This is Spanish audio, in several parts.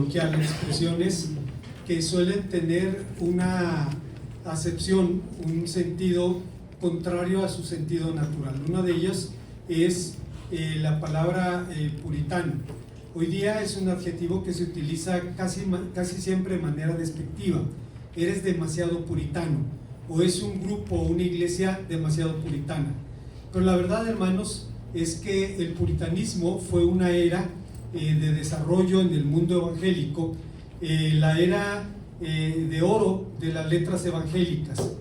Expresiones que suelen tener una acepción, un sentido contrario a su sentido natural. Una de ellas es la palabra puritano. Hoy día es un adjetivo que se utiliza casi siempre de manera despectiva. Eres demasiado puritano, o es un grupo o una iglesia demasiado puritana. Pero la verdad, hermanos, es que el puritanismo fue una era de desarrollo en el mundo evangélico, la era de oro de las letras evangélicas.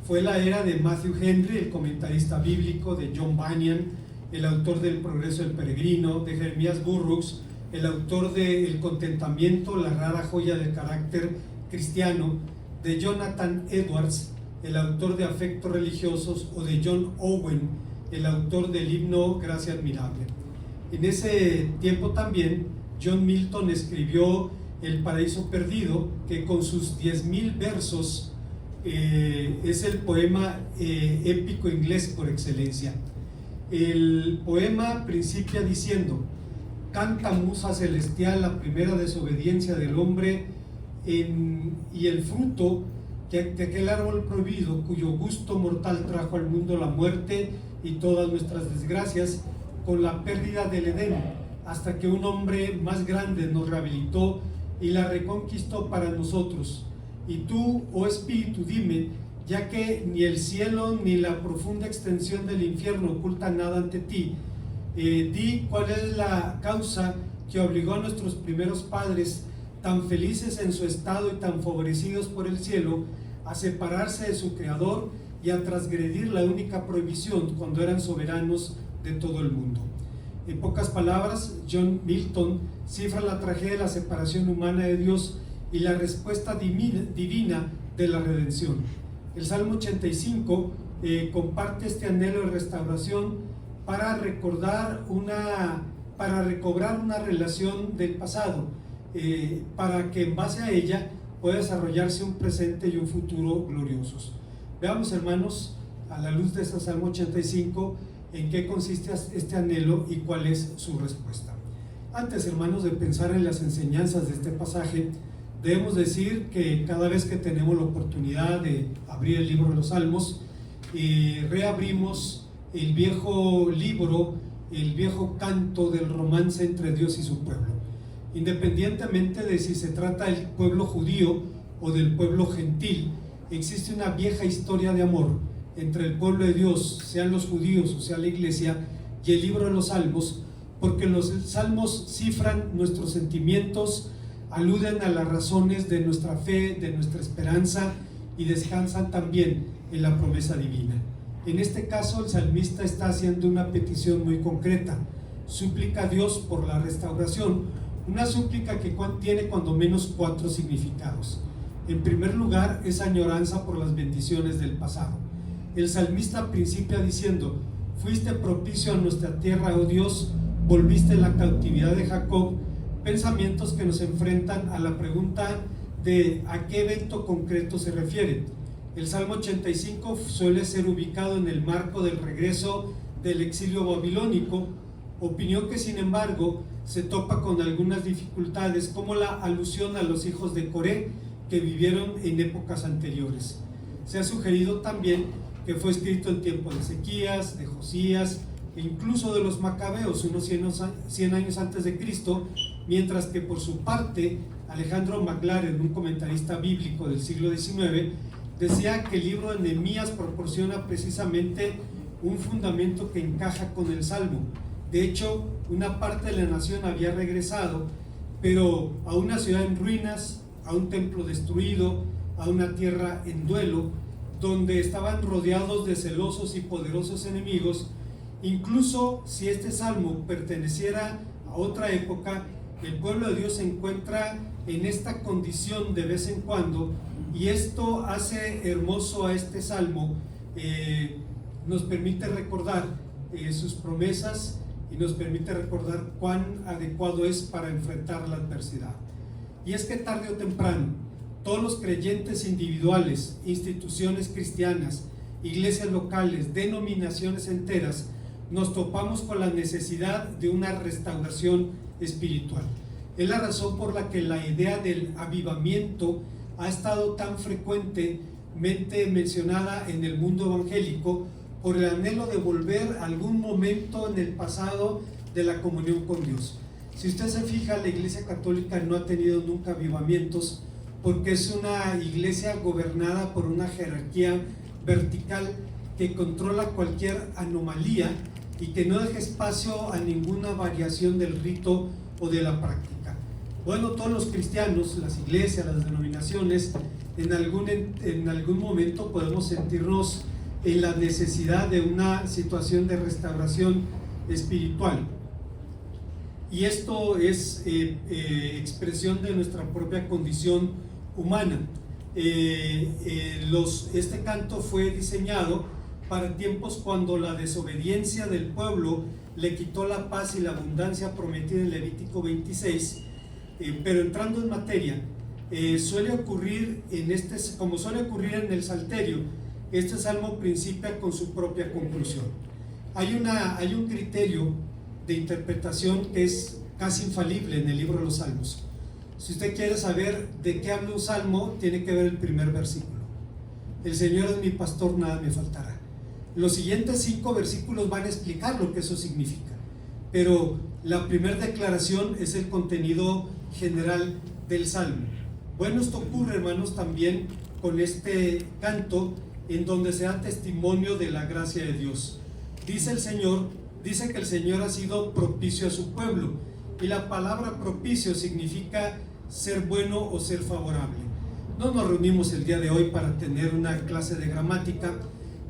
Fue la era de Matthew Henry, el comentarista bíblico, de John Bunyan, el autor del Progreso del Peregrino, de Jeremías Burroughs, el autor de El Contentamiento, la rara joya del carácter cristiano, de Jonathan Edwards, el autor de Afectos Religiosos, o de John Owen, el autor del himno Gracia Admirable. En ese tiempo también John Milton escribió El Paraíso Perdido, que con sus 10,000 versos es el poema épico inglés por excelencia. El poema principia diciendo: canta musa celestial la primera desobediencia del hombre y el fruto de aquel árbol prohibido, cuyo gusto mortal trajo al mundo la muerte y todas nuestras desgracias, con la pérdida del Edén, hasta que un hombre más grande nos rehabilitó y la reconquistó para nosotros. Y tú, oh Espíritu, dime, ya que ni el cielo ni la profunda extensión del infierno ocultan nada ante ti, di cuál es la causa que obligó a nuestros primeros padres, tan felices en su estado y tan favorecidos por el cielo, a separarse de su Creador y a transgredir la única prohibición cuando eran soberanos de todo el mundo. En pocas palabras, John Milton cifra la tragedia de la separación humana de Dios y la respuesta divina de la redención. El Salmo 85 comparte este anhelo de restauración para recobrar una relación del pasado, para que en base a ella pueda desarrollarse un presente y un futuro gloriosos. Veamos, hermanos, a la luz de este Salmo 85, en qué consiste este anhelo y cuál es su respuesta. Antes, hermanos, de pensar en las enseñanzas de este pasaje, debemos decir que cada vez que tenemos la oportunidad de abrir el libro de los Salmos, reabrimos el viejo libro, el viejo canto del romance entre Dios y su pueblo. Independientemente de si se trata del pueblo judío o del pueblo gentil, existe una vieja historia de amor entre el pueblo de Dios, sean los judíos o sea la iglesia, y el libro de los Salmos, porque los salmos cifran nuestros sentimientos, aluden a las razones de nuestra fe, de nuestra esperanza, y descansan también en la promesa divina. En este caso, el salmista está haciendo una petición muy concreta: súplica a Dios por la restauración, una súplica que tiene cuando menos 4 significados. En primer lugar, es añoranza por las bendiciones del pasado. El salmista principia diciendo: fuiste propicio a nuestra tierra, oh Dios, volviste la cautividad de Jacob. Pensamientos que nos enfrentan a la pregunta de a qué evento concreto se refiere. El Salmo 85 suele ser ubicado en el marco del regreso del exilio babilónico, opinión que sin embargo se topa con algunas dificultades, como la alusión a los hijos de Coré que vivieron en épocas anteriores. Se ha sugerido también que fue escrito en tiempo de Ezequías, de Josías e incluso de los Macabeos, unos 100 años antes de Cristo, mientras que por su parte Alejandro Maglaret, un comentarista bíblico del siglo XIX, decía que el libro de Nehemías proporciona precisamente un fundamento que encaja con el Salmo. De hecho, una parte de la nación había regresado, pero a una ciudad en ruinas, a un templo destruido, a una tierra en duelo, donde estaban rodeados de celosos y poderosos enemigos. Incluso si este salmo perteneciera a otra época, el pueblo de Dios se encuentra en esta condición de vez en cuando, y esto hace hermoso a este salmo, nos permite recordar sus promesas y nos permite recordar cuán adecuado es para enfrentar la adversidad. Y es que tarde o temprano, todos los creyentes individuales, instituciones cristianas, iglesias locales, denominaciones enteras, nos topamos con la necesidad de una restauración espiritual. Es la razón por la que la idea del avivamiento ha estado tan frecuentemente mencionada en el mundo evangélico, por el anhelo de volver a algún momento en el pasado de la comunión con Dios. Si usted se fija, la Iglesia Católica no ha tenido nunca avivamientos, porque es una iglesia gobernada por una jerarquía vertical que controla cualquier anomalía y que no deja espacio a ninguna variación del rito o de la práctica. Bueno, todos los cristianos, las iglesias, las denominaciones, en algún momento podemos sentirnos en la necesidad de una situación de restauración espiritual. Y esto es expresión de nuestra propia condición humana. Este canto fue diseñado para tiempos cuando la desobediencia del pueblo le quitó la paz y la abundancia prometida en Levítico 26. Pero entrando en materia, suele ocurrir como suele ocurrir en el Salterio, este salmo principia con su propia conclusión. Hay un criterio de interpretación que es casi infalible en el libro de los Salmos. Si usted quiere saber de qué habla un salmo, tiene que ver el primer versículo. El Señor es mi pastor, nada me faltará. Los siguientes 5 versículos van a explicar lo que eso significa, pero la primera declaración es el contenido general del salmo. Bueno, esto ocurre, hermanos, también con este canto, en donde se da testimonio de la gracia de Dios. Dice que el Señor ha sido propicio a su pueblo, y la palabra propicio significa ser bueno o ser favorable. No nos reunimos el día de hoy para tener una clase de gramática,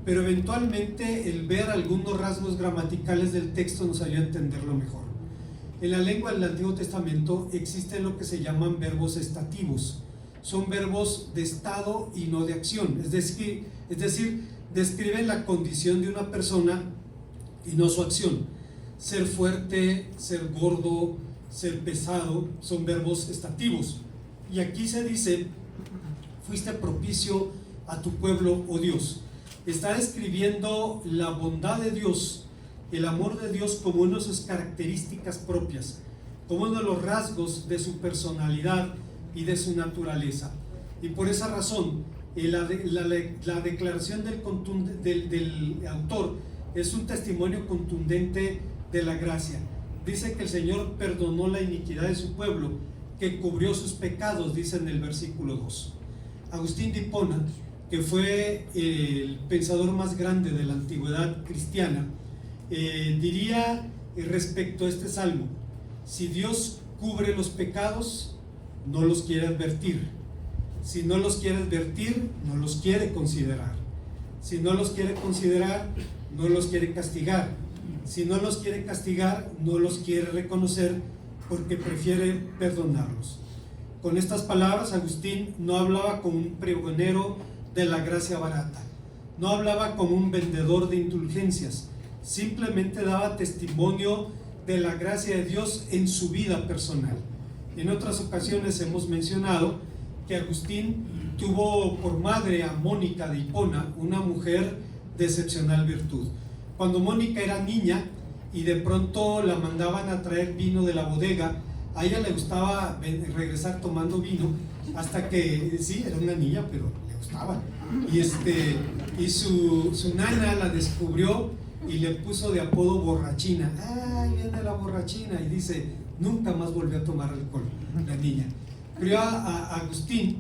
pero eventualmente el ver algunos rasgos gramaticales del texto nos ayuda a entenderlo mejor. En la lengua del Antiguo Testamento existen lo que se llaman verbos estativos. Son verbos de estado y no de acción, es decir, describen la condición de una persona y no su acción. Ser fuerte, ser gordo, ser pesado, son verbos estativos. Y aquí se dice, fuiste propicio a tu pueblo, oh Dios. Está describiendo la bondad de Dios, el amor de Dios como una de sus características propias, como uno de los rasgos de su personalidad y de su naturaleza. Y por esa razón, la declaración del autor es un testimonio contundente de la gracia. Dice que el Señor perdonó la iniquidad de su pueblo, que cubrió sus pecados, dice en el versículo 2. Agustín de Hipona, que fue el pensador más grande de la antigüedad cristiana, diría respecto a este salmo: si Dios cubre los pecados, no los quiere advertir. Si no los quiere advertir, no los quiere considerar. Si no los quiere considerar, no los quiere castigar. Si no los quiere castigar, no los quiere reconocer, porque prefiere perdonarlos. Con estas palabras, Agustín no hablaba como un pregonero de la gracia barata, no hablaba como un vendedor de indulgencias, simplemente daba testimonio de la gracia de Dios en su vida personal. En otras ocasiones hemos mencionado que Agustín tuvo por madre a Mónica de Hipona, una mujer de excepcional virtud. Cuando Mónica era niña y de pronto la mandaban a traer vino de la bodega, a ella le gustaba regresar tomando vino, hasta que, sí, era una niña, pero le gustaba. Y su nana la descubrió y le puso de apodo borrachina. ¡Ay, viene la borrachina! Y dice, nunca más volvió a tomar alcohol, la niña. Crió a Agustín,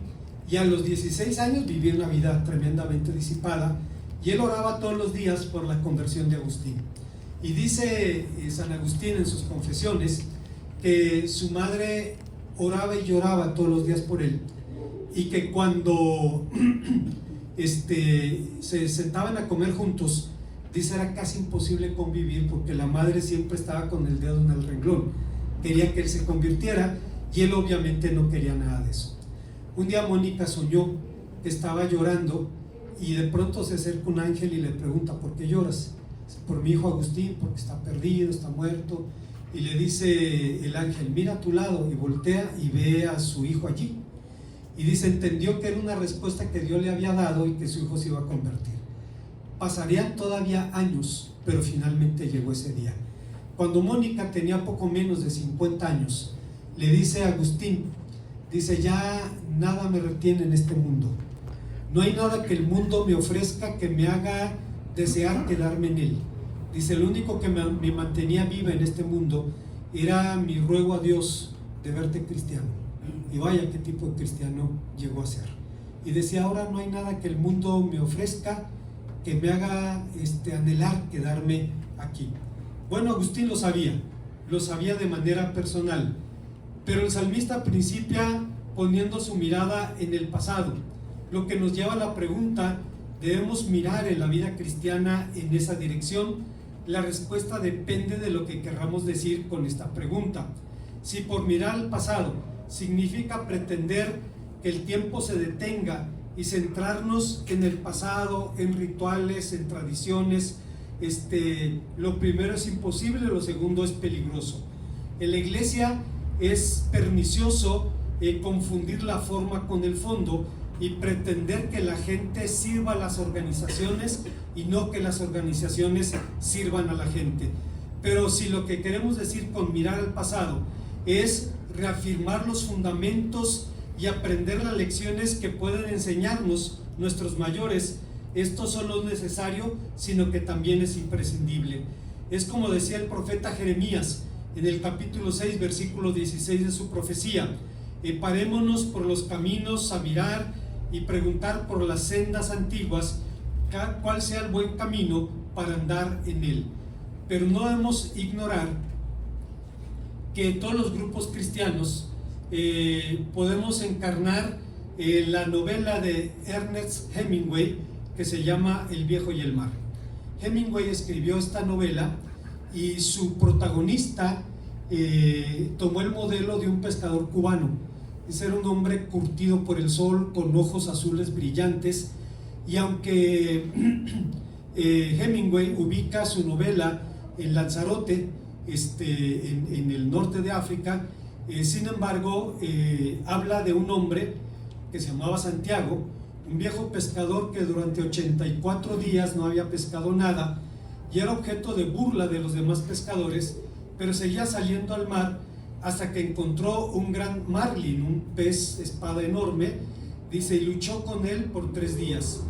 y a los 16 años vivió una vida tremendamente disipada, y él oraba todos los días por la conversión de Agustín. Y dice San Agustín en sus confesiones que su madre oraba y lloraba todos los días por él, y que cuando se sentaban a comer juntos, dice, era casi imposible convivir, porque la madre siempre estaba con el dedo en el renglón, quería que él se convirtiera, y él obviamente no quería nada de eso. Un día Mónica soñó que estaba llorando, y de pronto se acerca un ángel y le pregunta, ¿por qué lloras? Por mi hijo Agustín, porque está perdido, está muerto. Y le dice el ángel, mira a tu lado, y voltea y ve a su hijo allí. Y dice, entendió que era una respuesta que Dios le había dado y que su hijo se iba a convertir. Pasarían todavía años, pero finalmente llegó ese día. Cuando Mónica tenía poco menos de 50 años, le dice a Agustín, dice: ya nada me retiene en este mundo, no hay nada que el mundo me ofrezca que me haga desear quedarme en él. Dice: lo único que me mantenía viva en este mundo era mi ruego a Dios de verte cristiano. Y vaya qué tipo de cristiano llegó a ser. Y decía: ahora no hay nada que el mundo me ofrezca que me haga anhelar quedarme aquí. Bueno, Agustín lo sabía de manera personal, pero el salmista principia poniendo su mirada en el pasado, lo que nos lleva a la pregunta: ¿debemos mirar en la vida cristiana en esa dirección? La respuesta depende de lo que querramos decir con esta pregunta. Si por mirar al pasado significa pretender que el tiempo se detenga y centrarnos en el pasado, en rituales, en tradiciones, lo primero es imposible, lo segundo es peligroso. En la iglesia es pernicioso confundir la forma con el fondo y pretender que la gente sirva a las organizaciones y no que las organizaciones sirvan a la gente. Pero si lo que queremos decir con mirar al pasado es reafirmar los fundamentos y aprender las lecciones que pueden enseñarnos nuestros mayores, esto solo es necesario, sino que también es imprescindible. Es como decía el profeta Jeremías en el capítulo 6, versículo 16 de su profecía: parémonos por los caminos a mirar y preguntar por las sendas antiguas cuál sea el buen camino para andar en él. Pero no debemos ignorar que todos los grupos cristianos podemos encarnar la novela de Ernest Hemingway que se llama El viejo y el mar. Hemingway escribió esta novela y su protagonista tomó el modelo de un pescador cubano. Ese era un hombre curtido por el sol, con ojos azules brillantes, y aunque Hemingway ubica su novela en Lanzarote, en el norte de África, sin embargo habla de un hombre que se llamaba Santiago, un viejo pescador que durante 84 días no había pescado nada y era objeto de burla de los demás pescadores, pero seguía saliendo al mar hasta que encontró un gran marlin, un pez espada enorme, dice, y luchó con él por 3 días.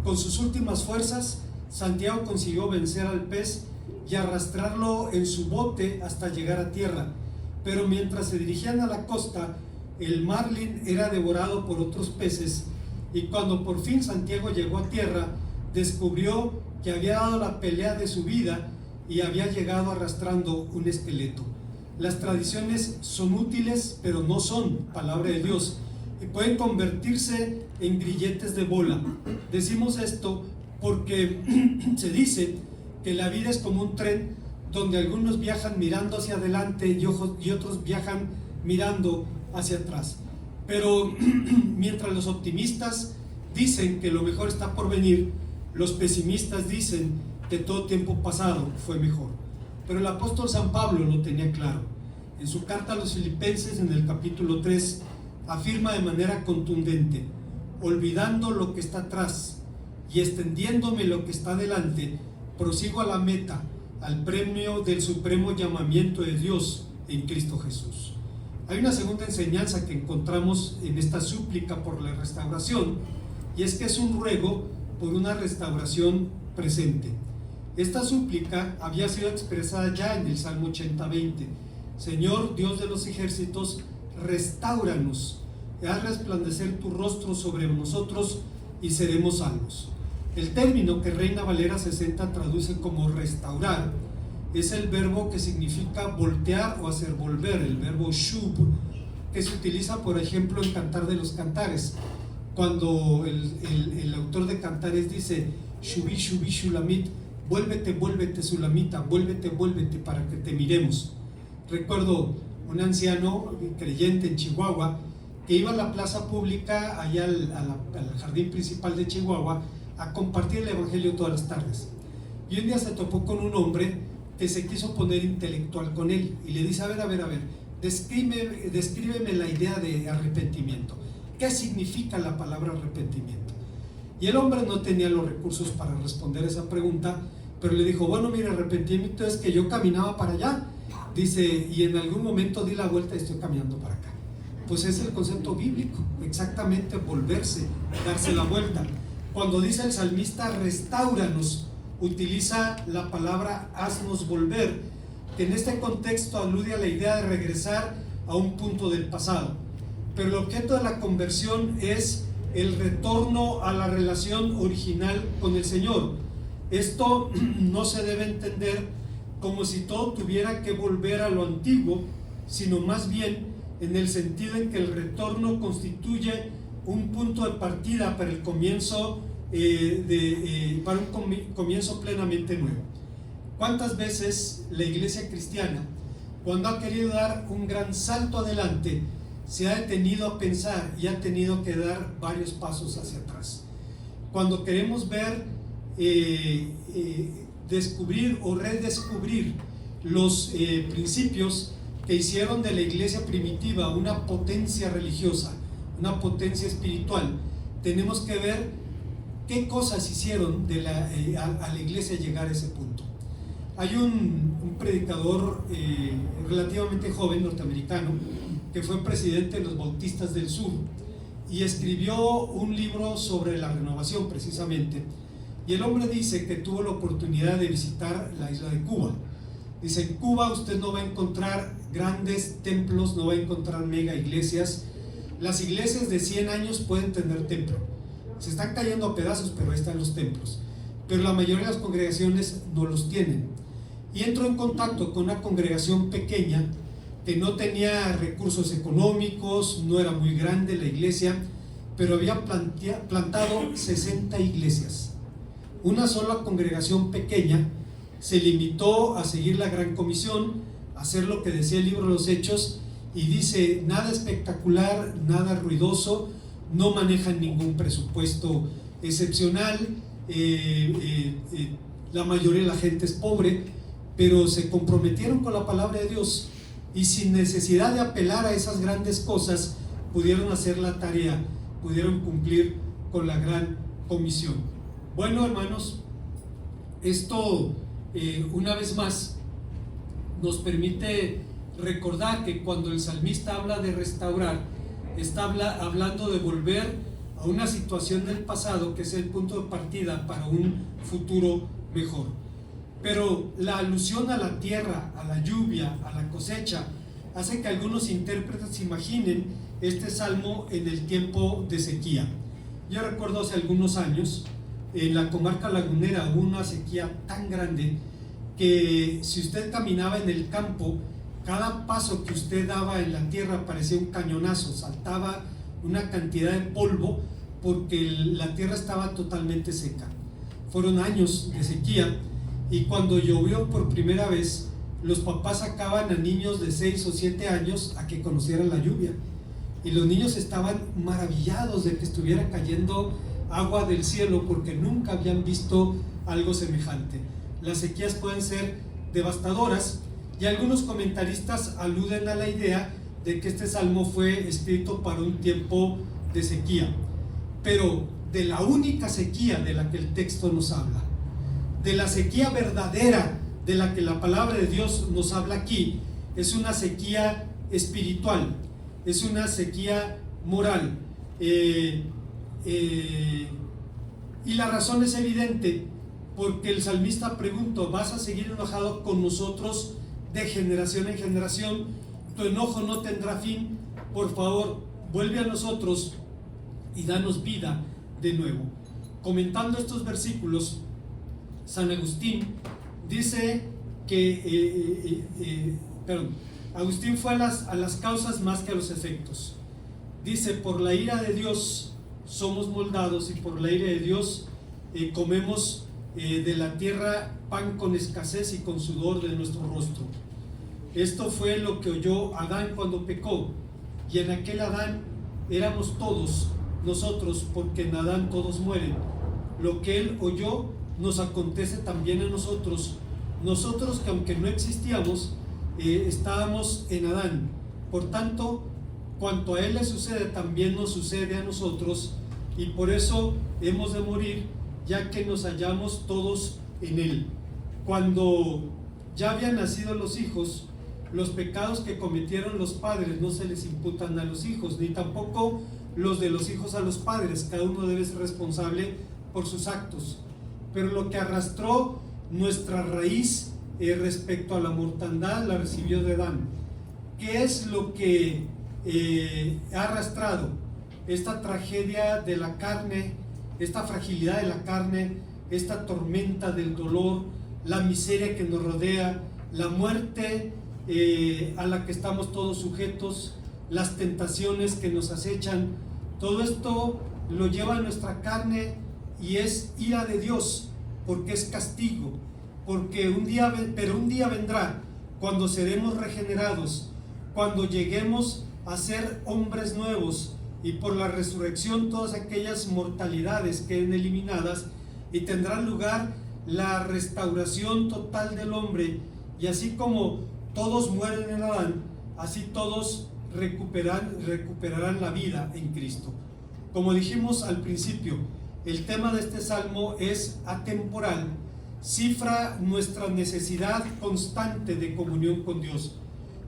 Con sus últimas fuerzas, Santiago consiguió vencer al pez y arrastrarlo en su bote hasta llegar a tierra, pero mientras se dirigían a la costa, el marlin era devorado por otros peces, y cuando por fin Santiago llegó a tierra, descubrió que había dado la pelea de su vida y había llegado arrastrando un esqueleto. Las tradiciones son útiles, pero no son palabra de Dios, y pueden convertirse en grilletes de bola. Decimos esto porque se dice que la vida es como un tren donde algunos viajan mirando hacia adelante y otros viajan mirando hacia atrás. Pero mientras los optimistas dicen que lo mejor está por venir, los pesimistas dicen que todo tiempo pasado fue mejor. Pero el apóstol San Pablo lo tenía claro. En su carta a los Filipenses, en el capítulo 3, afirma de manera contundente: olvidando lo que está atrás y extendiéndome lo que está delante, prosigo a la meta, al premio del supremo llamamiento de Dios en Cristo Jesús. Hay una segunda enseñanza que encontramos en esta súplica por la restauración, y es que es un ruego por una restauración presente. Esta súplica había sido expresada ya en el Salmo 80:20. Señor Dios de los ejércitos, restáuranos, haz resplandecer tu rostro sobre nosotros y seremos salvos. El término que Reina Valera 60 traduce como restaurar es el verbo que significa voltear o hacer volver, el verbo shub, que se utiliza por ejemplo en Cantar de los Cantares, cuando el autor de Cantares dice shubi shubi shulamit, vuélvete, vuélvete Sulamita, vuélvete, vuélvete para que te miremos. Recuerdo un anciano creyente en Chihuahua que iba a la plaza pública, allá al jardín principal de Chihuahua, a compartir el evangelio todas las tardes. Y un día se topó con un hombre que se quiso poner intelectual con él y le dice: a ver, descríbeme la idea de arrepentimiento. ¿Qué significa la palabra arrepentimiento? Y el hombre no tenía los recursos para responder esa pregunta, pero le dijo: bueno, mire, arrepentimiento es que yo caminaba para allá, dice, y en algún momento di la vuelta y estoy caminando para acá. Pues es el concepto bíblico, exactamente volverse, darse la vuelta. Cuando dice el salmista, restáuranos, utiliza la palabra haznos volver, que en este contexto alude a la idea de regresar a un punto del pasado. Pero el objeto de la conversión es el retorno a la relación original con el Señor. Esto no se debe entender como si todo tuviera que volver a lo antiguo, sino más bien en el sentido en que el retorno constituye un punto de partida para el comienzo, para un comienzo plenamente nuevo. ¿Cuántas veces la iglesia cristiana, cuando ha querido dar un gran salto adelante, se ha detenido a pensar y ha tenido que dar varios pasos hacia atrás? Cuando queremos ver, descubrir o redescubrir los principios que hicieron de la iglesia primitiva una potencia religiosa, una potencia espiritual, tenemos que ver qué cosas hicieron a la iglesia llegar a ese punto. Hay un predicador relativamente joven, norteamericano, que fue presidente de los Bautistas del Sur y escribió un libro sobre la renovación precisamente. Y el hombre dice que tuvo la oportunidad de visitar la isla de Cuba. Dice, en Cuba usted no va a encontrar grandes templos, no va a encontrar mega iglesias. Las iglesias de 100 años pueden tener templo. Se están cayendo a pedazos, pero ahí están los templos. Pero la mayoría de las congregaciones no los tienen. Y entró en contacto con una congregación pequeña que no tenía recursos económicos, no era muy grande la iglesia, pero había plantado 60 iglesias. Una sola congregación pequeña se limitó a seguir la Gran Comisión, a hacer lo que decía el libro de los Hechos, y dice, nada espectacular, nada ruidoso, no manejan ningún presupuesto excepcional, la mayoría de la gente es pobre, pero se comprometieron con la palabra de Dios y sin necesidad de apelar a esas grandes cosas pudieron hacer la tarea, pudieron cumplir con la Gran Comisión. Bueno, hermanos, esto una vez más nos permite recordar que cuando el salmista habla de restaurar, está hablando de volver a una situación del pasado que es el punto de partida para un futuro mejor. Pero la alusión a la tierra, a la lluvia, a la cosecha, hace que algunos intérpretes imaginen este salmo en el tiempo de sequía. Yo recuerdo hace algunos años, en la comarca lagunera hubo una sequía tan grande que si usted caminaba en el campo, cada paso que usted daba en la tierra parecía un cañonazo, saltaba una cantidad de polvo porque la tierra estaba totalmente seca. Fueron años de sequía y cuando llovió por primera vez, los papás sacaban a niños de 6 o 7 años a que conocieran la lluvia y los niños estaban maravillados de que estuviera cayendo agua del cielo porque nunca habían visto algo semejante. Las sequías pueden ser devastadoras y algunos comentaristas aluden a la idea de que este salmo fue escrito para un tiempo de sequía, pero de la única sequía de la que el texto nos habla, de la sequía verdadera de la que la palabra de Dios nos habla aquí, es una sequía espiritual, es una sequía moral, y la razón es evidente, porque el salmista pregunta, ¿vas a seguir enojado con nosotros de generación en generación? Tu enojo no tendrá fin, por favor, vuelve a nosotros y danos vida de nuevo. Comentando estos versículos, San Agustín dice que, Agustín fue a las causas más que a los efectos. Dice, por la ira de Dios somos moldados y por la ira de Dios comemos de la tierra pan con escasez y con sudor de nuestro rostro. Esto fue lo que oyó Adán cuando pecó, y en aquel Adán éramos todos nosotros, porque en Adán todos mueren. Lo que él oyó nos acontece también a nosotros que aunque no existíamos, estábamos en Adán. Por tanto, cuanto a él le sucede, también nos sucede a nosotros, y por eso hemos de morir, ya que nos hallamos todos en él. Cuando ya habían nacido los hijos, los pecados que cometieron los padres no se les imputan a los hijos, ni tampoco los de los hijos a los padres. Cada uno debe ser responsable por sus actos. Pero lo que arrastró nuestra raíz respecto a la mortandad la recibió de Adán. ¿Qué es lo que ha arrastrado? Esta tragedia de la carne, esta fragilidad de la carne, esta tormenta del dolor, la miseria que nos rodea, la muerte a la que estamos todos sujetos, las tentaciones que nos acechan. Todo esto lo lleva a nuestra carne y es ira de Dios, porque es castigo, porque un día vendrá cuando seremos regenerados, cuando lleguemos a ser hombres nuevos, y por la resurrección todas aquellas mortalidades queden eliminadas y tendrá lugar la restauración total del hombre. Y así como todos mueren en Adán, así todos recuperarán la vida en Cristo. Como dijimos al principio, el tema de este salmo es atemporal, cifra nuestra necesidad constante de comunión con Dios,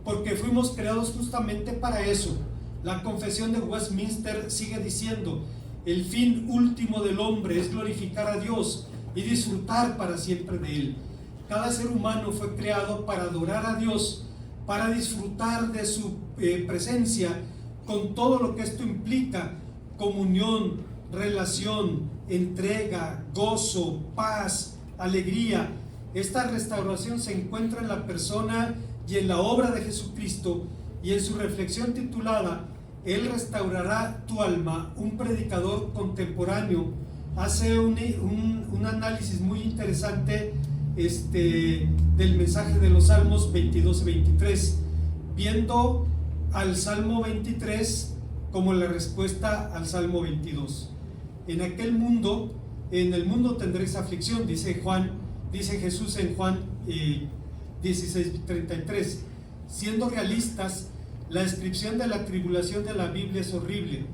porque fuimos creados justamente para eso. La confesión de Westminster sigue diciendo: el fin último del hombre es glorificar a Dios y disfrutar para siempre de Él. Cada ser humano fue creado para adorar a Dios, para disfrutar de su presencia, con todo lo que esto implica: comunión, relación, entrega, gozo, paz, alegría. Esta restauración se encuentra en la persona y en la obra de Jesucristo, y en su reflexión titulada Él restaurará tu alma, un predicador contemporáneo hace un análisis muy interesante del mensaje de los Salmos 22 y 23, viendo al Salmo 23 como la respuesta al Salmo 22. En el mundo tendréis aflicción, dice Jesús en Juan 16:33. Siendo realistas, la descripción de la tribulación de la Biblia es horrible.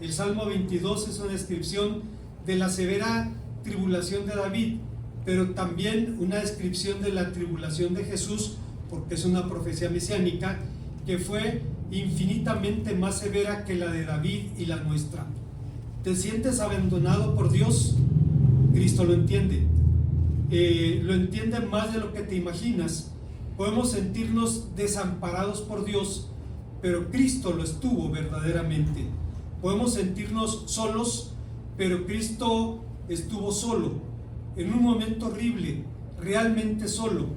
El Salmo 22 es una descripción de la severa tribulación de David, pero también una descripción de la tribulación de Jesús, porque es una profecía mesiánica que fue infinitamente más severa que la de David y la nuestra. ¿Te sientes abandonado por Dios? Cristo lo entiende. Lo entiende más de lo que te imaginas. Podemos sentirnos desamparados por Dios, pero Cristo lo estuvo verdaderamente. Podemos sentirnos solos, pero Cristo estuvo solo, en un momento horrible, realmente solo.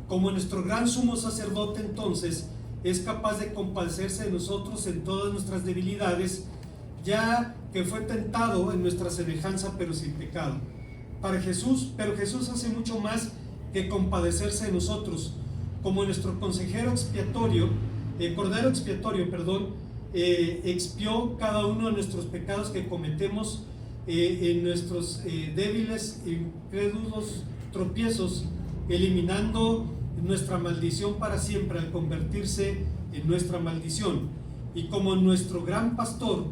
Como nuestro gran sumo sacerdote, entonces, es capaz de compadecerse de nosotros en todas nuestras debilidades, ya que fue tentado en nuestra semejanza, pero sin pecado. Pero Jesús hace mucho más que compadecerse de nosotros. Como nuestro cordero expiatorio, expió cada uno de nuestros pecados que cometemos en nuestros débiles, incrédulos tropiezos, eliminando nuestra maldición para siempre al convertirse en nuestra maldición. Y como nuestro gran pastor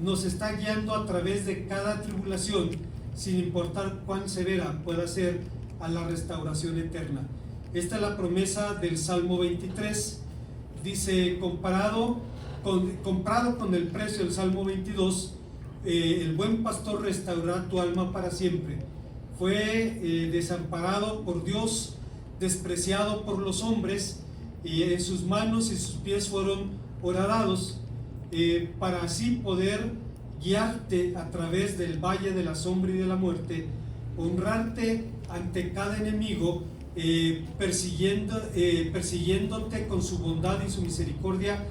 nos está guiando a través de cada tribulación, sin importar cuán severa pueda ser, a la restauración eterna. Esta es la promesa del Salmo 23. Dice, comparado con el precio del Salmo 22, el buen pastor restaurará tu alma para siempre. Fue desamparado por Dios, despreciado por los hombres, y en sus manos y sus pies fueron horadados, para así poder guiarte a través del valle de la sombra y de la muerte, honrarte ante cada enemigo, persiguiéndote con su bondad y su misericordia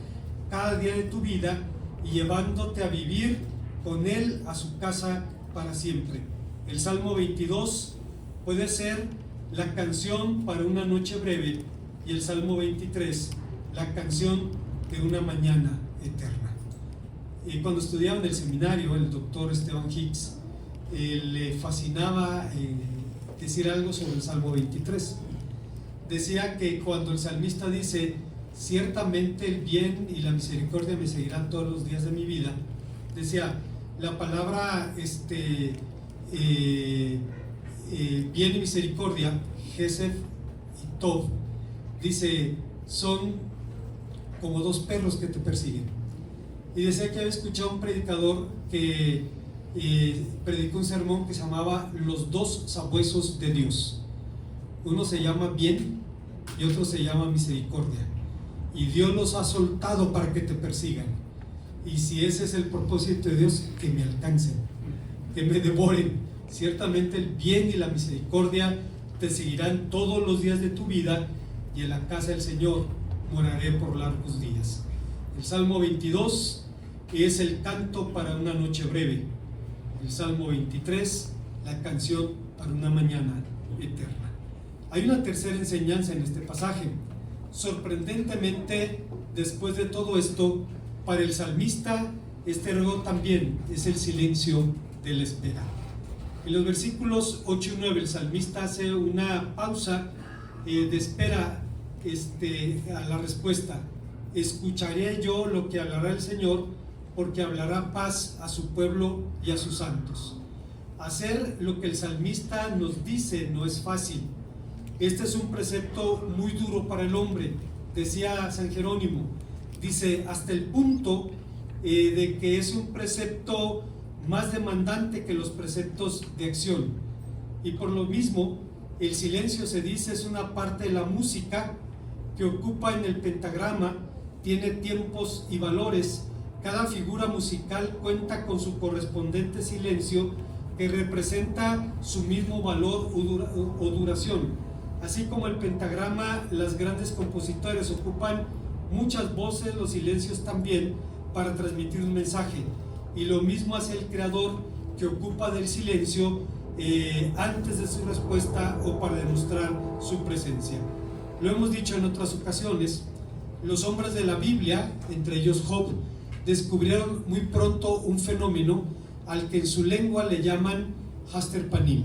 cada día de tu vida, y llevándote a vivir con Él a su casa para siempre. El Salmo 22 puede ser la canción para una noche breve, y el Salmo 23 la canción de una mañana eterna. Cuando estudiaba en el seminario, el doctor Esteban Hicks le fascinaba decir algo sobre el Salmo 23. Decía que cuando el salmista dice, ciertamente el bien y la misericordia me seguirán todos los días de mi vida, decía, la palabra bien y misericordia, Gesed y Tov, dice, son como dos perros que te persiguen. Y decía que había escuchado un predicador que predicó un sermón que se llamaba Los dos sabuesos de Dios. Uno se llama bien y otro se llama misericordia. Y Dios los ha soltado para que te persigan. Y si ese es el propósito de Dios, que me alcancen, que me devoren. Ciertamente el bien y la misericordia te seguirán todos los días de tu vida, y en la casa del Señor moraré por largos días. El Salmo 22 es el canto para una noche breve. El Salmo 23, la canción para una mañana eterna. Hay una tercera enseñanza en este pasaje. Sorprendentemente, después de todo esto, para el salmista, este ruego también es el silencio de la espera. En los versículos 8 y 9, el salmista hace una pausa de espera a la respuesta. Escucharé yo lo que hablará el Señor, porque hablará paz a su pueblo y a sus santos. Hacer lo que el salmista nos dice no es fácil. Este es un precepto muy duro para el hombre, decía San Jerónimo. Dice, hasta el punto de que es un precepto más demandante que los preceptos de acción. Y por lo mismo, el silencio, se dice, es una parte de la música que ocupa en el pentagrama, tiene tiempos y valores. Cada figura musical cuenta con su correspondiente silencio, que representa su mismo valor o duración. Así como el pentagrama, las grandes compositores ocupan muchas voces, los silencios también, para transmitir un mensaje. Y lo mismo hace el creador, que ocupa del silencio antes de su respuesta o para demostrar su presencia. Lo hemos dicho en otras ocasiones, los hombres de la Biblia, entre ellos Job, descubrieron muy pronto un fenómeno al que en su lengua le llaman Haster Panim,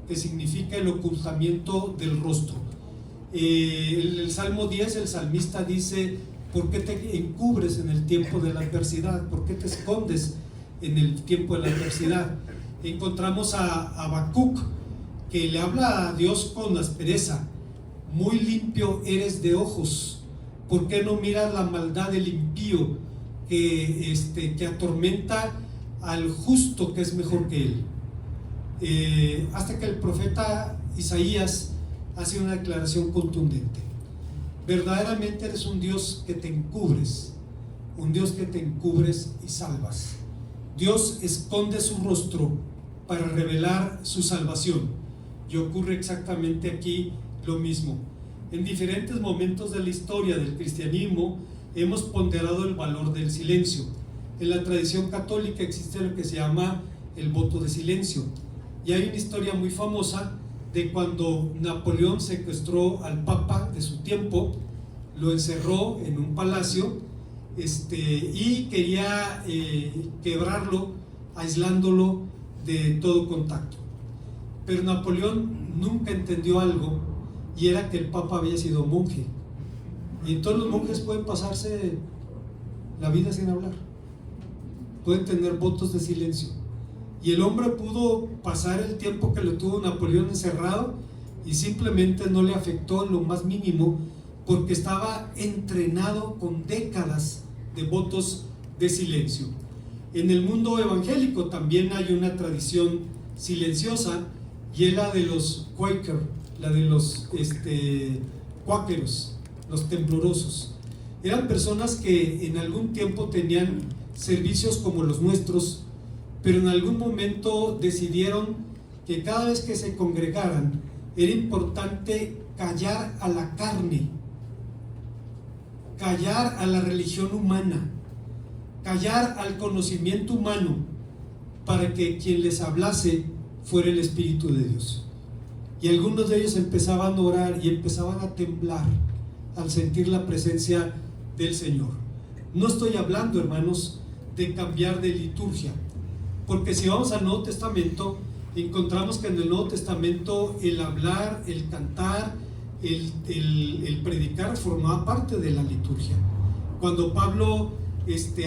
que significa el ocultamiento del rostro. En el Salmo 10, el salmista dice: ¿por qué te encubres en el tiempo de la adversidad? ¿Por qué te escondes en el tiempo de la adversidad? Encontramos a Habacuc, que le habla a Dios con aspereza: muy limpio eres de ojos, ¿por qué no miras la maldad del impío que atormenta al justo, que es mejor que él? Hasta que el profeta Isaías hace una declaración contundente: verdaderamente eres un Dios que te encubres, un Dios que te encubres y salvas. Dios esconde su rostro para revelar su salvación, y ocurre exactamente aquí lo mismo. En diferentes momentos de la historia del cristianismo hemos ponderado el valor del silencio. En la tradición católica existe lo que se llama el voto de silencio, y hay una historia muy famosa de cuando Napoleón secuestró al Papa de su tiempo, lo encerró en un palacio y quería quebrarlo, aislándolo de todo contacto. Pero Napoleón nunca entendió algo, y era que el Papa había sido monje, y entonces los monjes pueden pasarse la vida sin hablar, pueden tener votos de silencio. Y el hombre pudo pasar el tiempo que lo tuvo Napoleón encerrado y simplemente no le afectó en lo más mínimo, porque estaba entrenado con décadas de votos de silencio. En el mundo evangélico también hay una tradición silenciosa, y es la de los Quaker, la de los cuáqueros, los temblorosos. Eran personas que en algún tiempo tenían servicios como los nuestros, pero en algún momento decidieron que cada vez que se congregaran era importante callar a la carne, callar a la religión humana, callar al conocimiento humano, para que quien les hablase fuera el Espíritu de Dios. Y algunos de ellos empezaban a orar y empezaban a temblar al sentir la presencia del Señor. No estoy hablando, hermanos, de cambiar de liturgia, porque si vamos al Nuevo Testamento, encontramos que en el Nuevo Testamento el hablar, el cantar, el predicar formaba parte de la liturgia. Cuando Pablo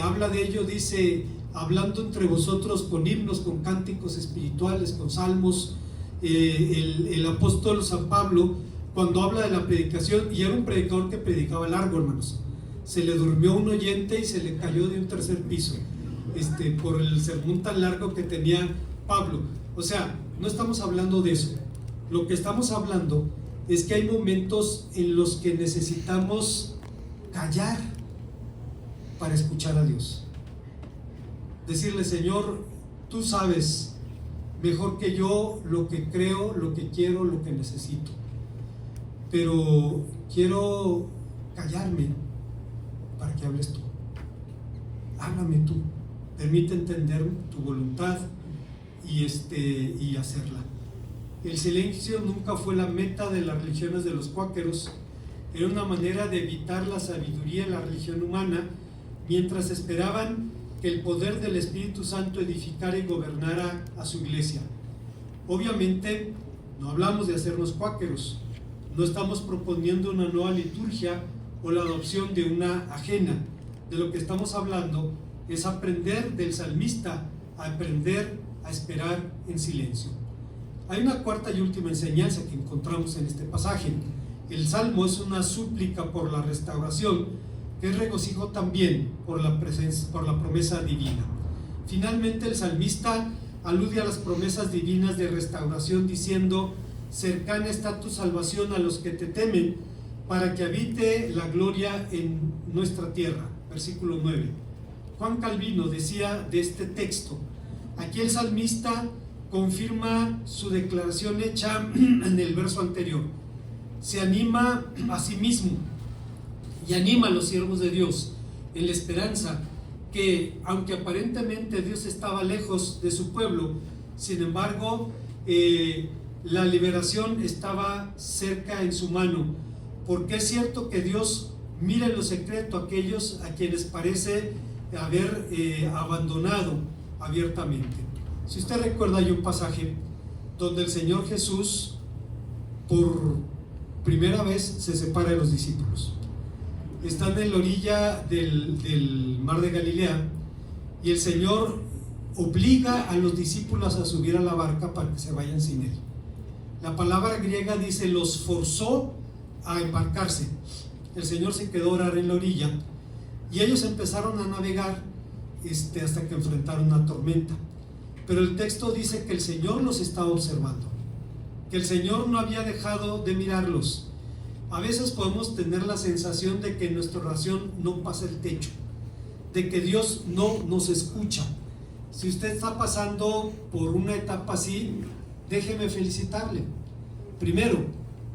habla de ello, dice: hablando entre vosotros con himnos, con cánticos espirituales, con salmos. El apóstol San Pablo, cuando habla de la predicación, y era un predicador que predicaba largo, hermanos, se le durmió un oyente y se le cayó de un tercer piso, por el sermón tan largo que tenía Pablo. O sea, no estamos hablando de eso. Lo que estamos hablando es que hay momentos en los que necesitamos callar para escuchar a Dios. Decirle: Señor, tú sabes mejor que yo lo que creo, lo que quiero, lo que necesito, pero quiero callarme para que hables tú. Háblame tú, permite entender tu voluntad y hacerla. El silencio nunca fue la meta de las religiones de los cuáqueros. Era una manera de evitar la sabiduría en la religión humana, mientras esperaban que el poder del Espíritu Santo edificara y gobernara a su iglesia. Obviamente no hablamos de hacernos cuáqueros, no estamos proponiendo una nueva liturgia o la adopción de una ajena. De lo que estamos hablando es aprender del salmista, aprender a esperar en silencio. Hay una cuarta y última enseñanza que encontramos en este pasaje. El salmo es una súplica por la restauración, que es regocijo también por la promesa divina. Finalmente, el salmista alude a las promesas divinas de restauración diciendo: cercana está tu salvación a los que te temen, para que habite la gloria en nuestra tierra. Versículo 9. Juan Calvino decía de este texto: aquí el salmista confirma su declaración hecha en el verso anterior. Se anima a sí mismo y anima a los siervos de Dios en la esperanza que, aunque aparentemente Dios estaba lejos de su pueblo, sin embargo la liberación estaba cerca en su mano, porque es cierto que Dios mira en lo secreto a aquellos a quienes parece haber abandonado abiertamente. Si usted recuerda, hay un pasaje donde el Señor Jesús por primera vez se separa de los discípulos. Están en la orilla del mar de Galilea y el Señor obliga a los discípulos a subir a la barca para que se vayan sin él. La palabra griega dice: los forzó a embarcarse. El Señor se quedó a orar en la orilla y ellos empezaron a navegar hasta que enfrentaron una tormenta. Pero el texto dice que el Señor los estaba observando, que el Señor no había dejado de mirarlos. A veces podemos tener la sensación de que nuestra oración no pasa el techo, de que Dios no nos escucha. Si usted está pasando por una etapa así, déjeme felicitarle. Primero,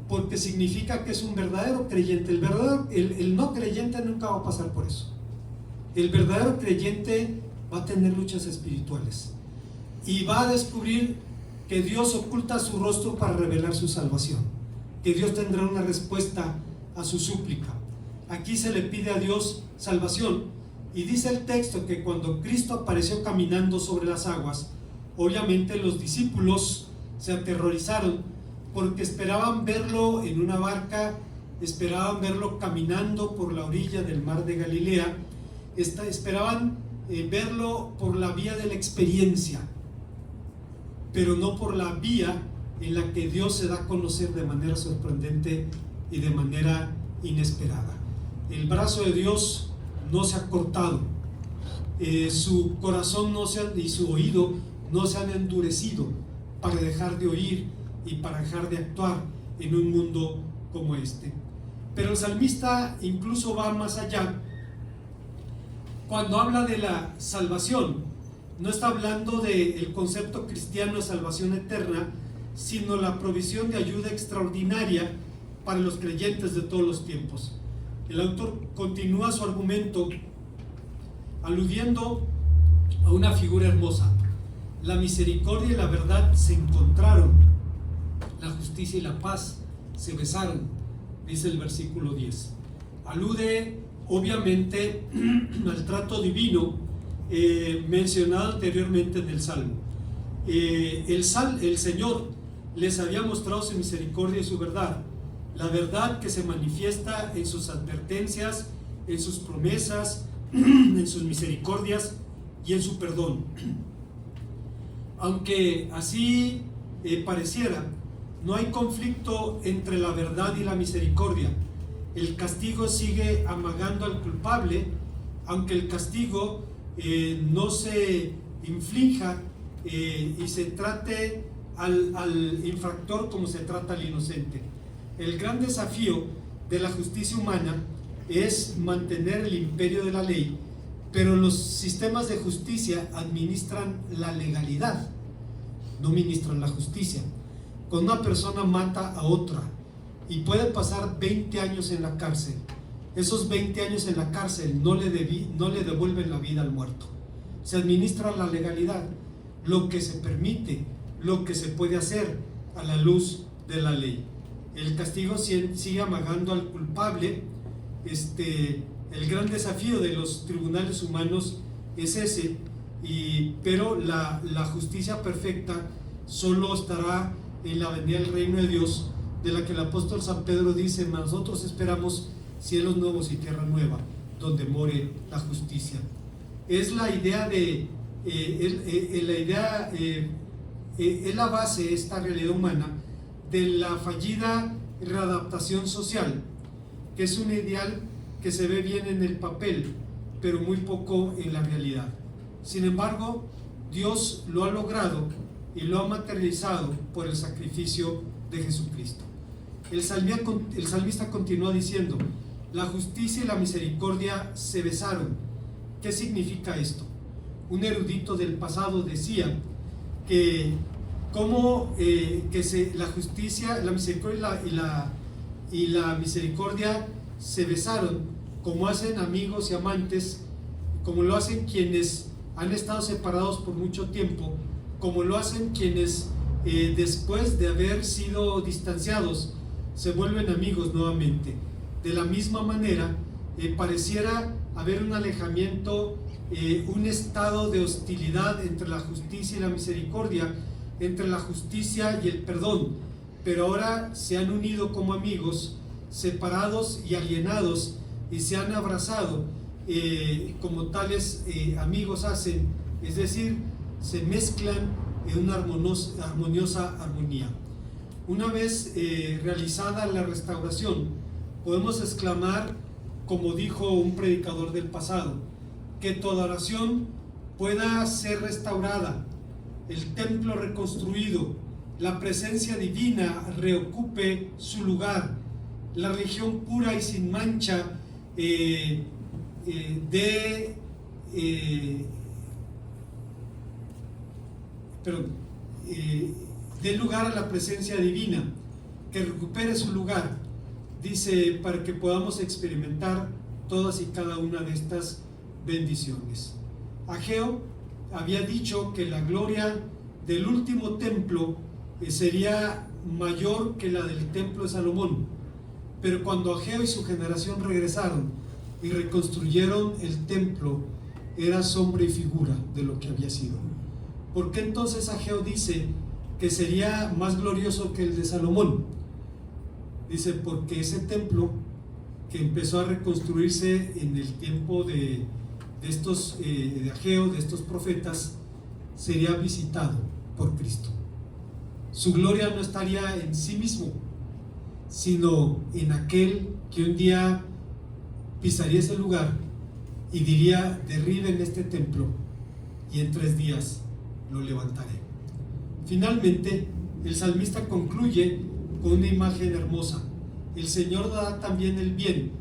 porque significa que es un verdadero creyente. El no creyente nunca va a pasar por eso. El verdadero creyente va a tener luchas espirituales y va a descubrir que Dios oculta su rostro para revelar su salvación, que Dios tendrá una respuesta a su súplica. Aquí se le pide a Dios salvación, y dice el texto que cuando Cristo apareció caminando sobre las aguas, obviamente los discípulos se aterrorizaron porque esperaban verlo en una barca, esperaban verlo caminando por la orilla del mar de Galilea, esperaban verlo por la vía de la experiencia, pero no por la vía en la que Dios se da a conocer de manera sorprendente y de manera inesperada. El brazo de Dios no se ha cortado, su corazón y su oído no se han endurecido para dejar de oír y para dejar de actuar en un mundo como este. Pero el salmista incluso va más allá. Cuando habla de la salvación, no está hablando del concepto cristiano de salvación eterna, sino la provisión de ayuda extraordinaria para los creyentes de todos los tiempos. El autor continúa su argumento aludiendo a una figura hermosa. La misericordia y la verdad se encontraron, la justicia y la paz se besaron, dice el versículo 10. Alude obviamente al trato divino mencionado anteriormente en el Salmo. El Señor les había mostrado su misericordia y su verdad, la verdad que se manifiesta en sus advertencias, en sus promesas, en sus misericordias y en su perdón. Aunque así pareciera, no hay conflicto entre la verdad y la misericordia. el castigo sigue amagando al culpable, aunque el castigo no se inflija y se trate al infractor como se trata al inocente. El gran desafío de la justicia humana es mantener el imperio de la ley, pero los sistemas de justicia administran la legalidad, no ministran la justicia. Cuando una persona mata a otra y puede pasar 20 años en la cárcel, esos 20 años en la cárcel no le devuelven la vida al muerto. Se administra la legalidad, lo que se permite, lo que se puede hacer a la luz de la ley. El castigo sigue amagando al culpable. El gran desafío de los tribunales humanos es ese, pero la justicia perfecta solo estará en la venida del reino de Dios, de la que el apóstol San Pedro dice: nosotros esperamos cielos nuevos y tierra nueva, donde more la justicia. Es la idea es la base, esta realidad humana, de la fallida readaptación social, que es un ideal que se ve bien en el papel, pero muy poco en la realidad. Sin embargo, Dios lo ha logrado y lo ha materializado por el sacrificio de Jesucristo. El salmista continúa diciendo: la justicia y la misericordia se besaron. ¿Qué significa esto? Un erudito del pasado decía que la justicia, la misericordia y la misericordia se besaron, como hacen amigos y amantes, como lo hacen quienes han estado separados por mucho tiempo, como lo hacen quienes después de haber sido distanciados se vuelven amigos nuevamente. De la misma manera, pareciera haber un alejamiento, un estado de hostilidad entre la justicia y la misericordia, entre la justicia y el perdón, pero ahora se han unido como amigos, separados y alienados, y se han abrazado como tales amigos hacen, es decir, se mezclan en una armoniosa armonía. Una vez realizada la restauración, podemos exclamar, como dijo un predicador del pasado, que toda oración pueda ser restaurada, el templo reconstruido, la presencia divina reocupe su lugar, la religión pura y sin mancha dé lugar a la presencia divina, que recupere su lugar, dice, para que podamos experimentar todas y cada una de estas bendiciones. Ageo había dicho que la gloria del último templo sería mayor que la del templo de Salomón, pero cuando Ageo y su generación regresaron y reconstruyeron el templo, era sombra y figura de lo que había sido. ¿Por qué entonces Ageo dice que sería más glorioso que el de Salomón? Dice, porque ese templo que empezó a reconstruirse en el tiempo de Ageo, de estos profetas, sería visitado por Cristo. Su gloria no estaría en sí mismo, sino en aquel que un día pisaría ese lugar y diría: derriben este templo y en 3 días lo levantaré. Finalmente, el salmista concluye con una imagen hermosa: el Señor dará también el bien,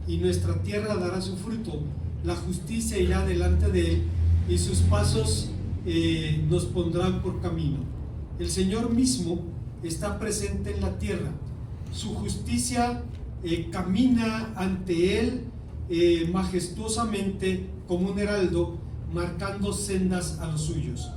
y nuestra tierra dará su fruto. La justicia irá delante de él, y sus pasos nos pondrán por camino. El Señor mismo está presente en la tierra. Su justicia camina ante él majestuosamente como un heraldo, marcando sendas a los suyos.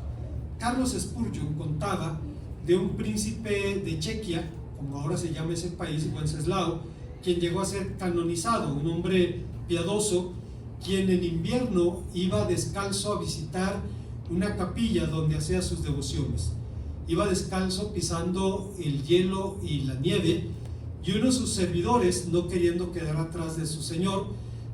Carlos Spurgeon contaba de un príncipe de Chequia, como ahora se llama ese país, Wenceslao, quien llegó a ser canonizado, un hombre piadoso, quien en invierno iba descalzo a visitar una capilla donde hacía sus devociones. Iba descalzo pisando el hielo y la nieve, y uno de sus servidores, no queriendo quedar atrás de su señor,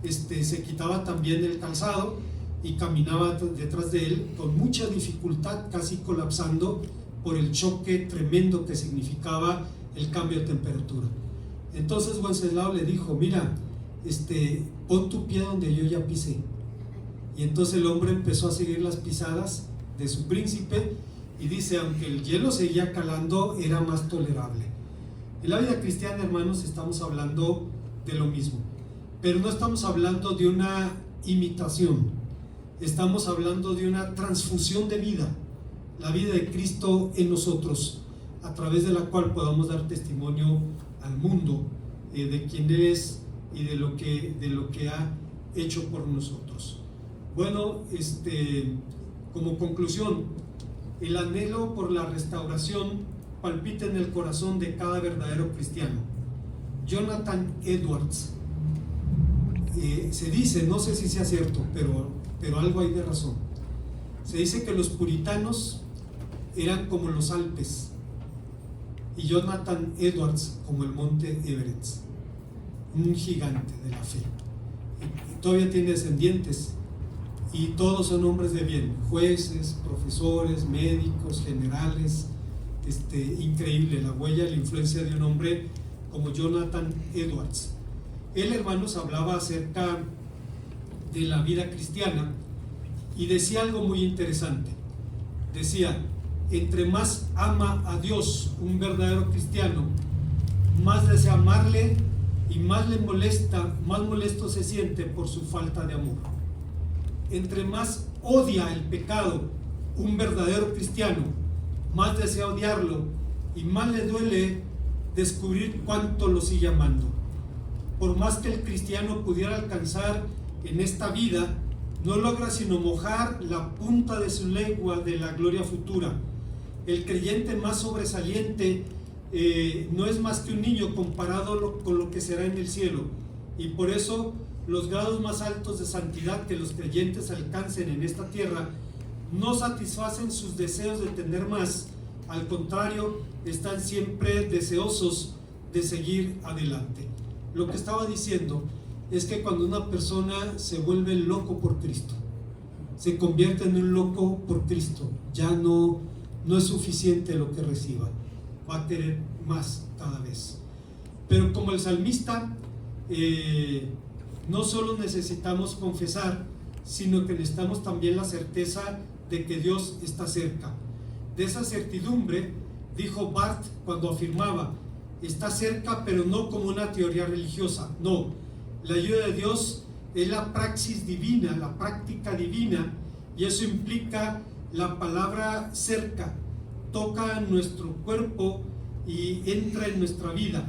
se quitaba también el calzado y caminaba detrás de él con mucha dificultad, casi colapsando por el choque tremendo que significaba el cambio de temperatura. Entonces Wenceslao le dijo: mira, pon tu pie donde yo ya pisé. Y entonces el hombre empezó a seguir las pisadas de su príncipe, y dice, aunque el hielo seguía calando, era más tolerable. En la vida cristiana, hermanos, estamos hablando de lo mismo, pero no estamos hablando de una imitación, estamos hablando de una transfusión de vida, la vida de Cristo en nosotros, a través de la cual podamos dar testimonio al mundo de quién es y de lo que ha hecho por nosotros. Bueno, como conclusión, el anhelo por la restauración palpita en el corazón de cada verdadero cristiano. Jonathan Edwards, se dice, no sé si sea cierto, pero algo hay de razón. Se dice que los puritanos eran como los Alpes y Jonathan Edwards como el monte Everest, un gigante de la fe. Y todavía tiene descendientes, y todos son hombres de bien, jueces, profesores, médicos, generales. Increíble la huella, la influencia de un hombre como Jonathan Edwards. Él, hermanos, hablaba acerca de la vida cristiana y decía algo muy interesante. Decía: entre más ama a Dios un verdadero cristiano, más desea amarle y más le molesta, más molesto se siente por su falta de amor. Entre más odia el pecado un verdadero cristiano, más desea odiarlo y más le duele descubrir cuánto lo sigue amando. Por más que el cristiano pudiera alcanzar en esta vida, no logra sino mojar la punta de su lengua de la gloria futura. El creyente más sobresaliente no es más que un niño comparado con lo que será en el cielo, y por eso los grados más altos de santidad que los creyentes alcancen en esta tierra no satisfacen sus deseos de tener más. Al contrario, están siempre deseosos de seguir adelante. Lo que estaba diciendo es que cuando una persona se vuelve loco por Cristo, se convierte en un loco por Cristo, ya no es suficiente lo que reciba, va a querer más cada vez. Pero como el salmista, no solo necesitamos confesar, sino que necesitamos también la certeza de que Dios está cerca. De esa certidumbre dijo Barth cuando afirmaba: está cerca, pero no como una teoría religiosa. No, la ayuda de Dios es la praxis divina, la práctica divina, y eso implica la palabra cerca. Toca nuestro cuerpo y entra en nuestra vida.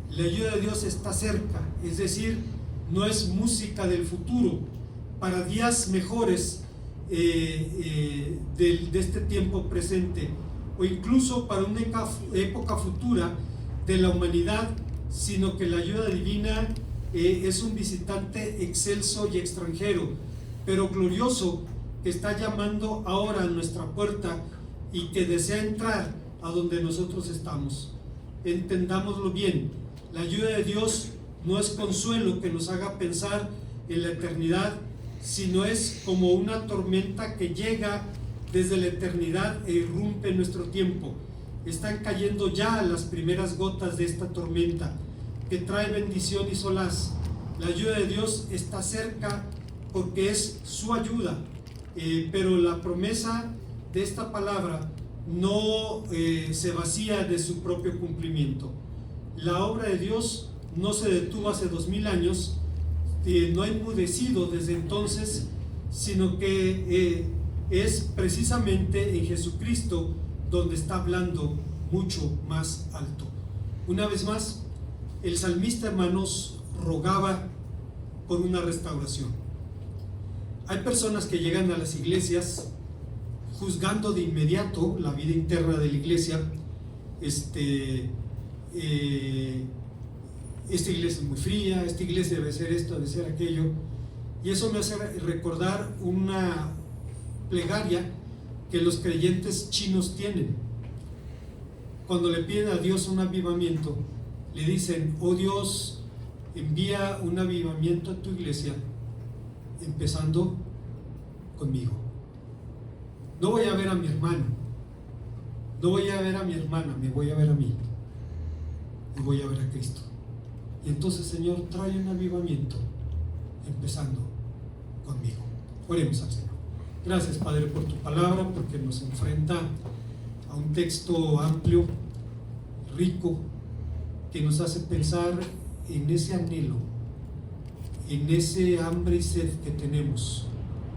La ayuda de Dios está cerca, es decir, no es música del futuro, para días mejores de este tiempo presente, o incluso para una época futura de la humanidad, sino que la ayuda divina es un visitante excelso y extranjero, pero glorioso, que está llamando ahora a nuestra puerta y que desea entrar a donde nosotros estamos. Entendámoslo bien, la ayuda de Dios no es consuelo que nos haga pensar en la eternidad, sino es como una tormenta que llega desde la eternidad e irrumpe en nuestro tiempo. Están cayendo ya las primeras gotas de esta tormenta que trae bendición y solaz. La ayuda de Dios está cerca porque es su ayuda, pero la promesa de esta palabra no se vacía de su propio cumplimiento. La obra de Dios no se detuvo hace 2000 años, no ha enmudecido desde entonces, sino que es precisamente en Jesucristo donde está hablando mucho más alto. Una vez más, el salmista, hermanos, rogaba por una restauración. Hay personas que llegan a las iglesias juzgando de inmediato la vida interna de la iglesia. Esta iglesia es muy fría, esta iglesia debe ser esto, debe ser aquello, y eso me hace recordar una plegaria que los creyentes chinos tienen. Cuando le piden a Dios un avivamiento, le dicen: oh Dios, envía un avivamiento a tu iglesia, empezando conmigo. No voy a ver a mi hermano, no voy a ver a mi hermana, me voy a ver a mí, y voy a ver a Cristo. Y entonces, Señor, trae un avivamiento, empezando conmigo. Oremos al Señor. Gracias, Padre, por tu palabra, porque nos enfrenta a un texto amplio, rico, que nos hace pensar en ese anhelo, en ese hambre y sed que tenemos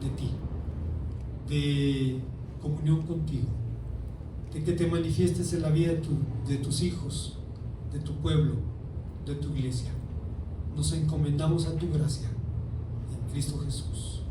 de ti, de comunión contigo, de que te manifiestes en la vida de tus hijos, de tu pueblo, de tu iglesia. Nos encomendamos a tu gracia en Cristo Jesús.